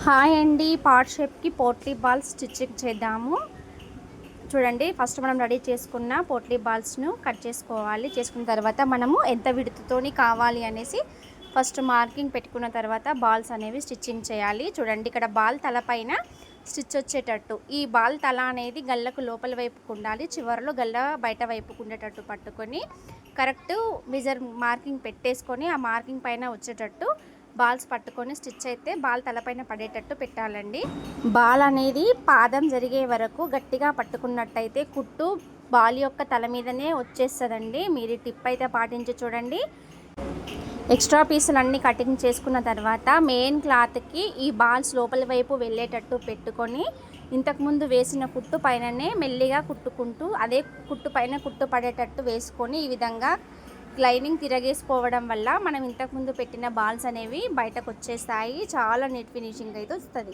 Hi అండి, part షేప్కి potli balls stitching చేద్దాము. చూడండి, ఫస్ట్ మనం రెడీ చేసుకున్న పోట్లీ బాల్స్ను కట్ చేసుకోవాలి. చేసుకున్న తర్వాత మనము ఎంత విడుతుతోని కావాలి అనేసి ఫస్ట్ మార్కింగ్ పెట్టుకున్న తర్వాత బాల్స్ అనేవి స్టిచ్చింగ్ చేయాలి. చూడండి, ఇక్కడ బాల్ తల పైన స్టిచ్ వచ్చేటట్టు, ఈ బాల్ తల అనేది గల్లకు లోపల వైపుకు ఉండాలి, చివరిలో గల్ల బయట వైపుకు ఉండేటట్టు పట్టుకొని కరెక్ట్ మెజర్ మార్కింగ్ పెట్టేసుకొని ఆ మార్కింగ్ పైన వచ్చేటట్టు బాల్స్ పట్టుకొని స్టిచ్ అయితే బాల్ తలపైన పడేటట్టు పెట్టాలండి. బాల్ అనేది పాదం జరిగే వరకు గట్టిగా పట్టుకున్నట్టయితే కుట్టు బాల్ యొక్క తల మీదనే వచ్చేస్తుందండి. మీరు టిప్ అయితే పాటించి చూడండి. ఎక్స్ట్రా పీసులన్నీ కటింగ్ చేసుకున్న తర్వాత మెయిన్ క్లాత్కి ఈ బాల్స్ లోపల వైపు వెళ్ళేటట్టు పెట్టుకొని ఇంతకుముందు వేసిన కుట్టు పైననే మెల్లిగా కుట్టుకుంటూ అదే కుట్టు పైన కుట్టు పడేటట్టు వేసుకొని ఈ విధంగా లైనింగ్ తిరగేసుకోవడం వల్ల మనం ఇంతకుముందు పెట్టిన బాల్స్ అనేవి బయటకు వచ్చేస్తాయి. చాలా నీట్ ఫినిషింగ్ అయితే వస్తుంది.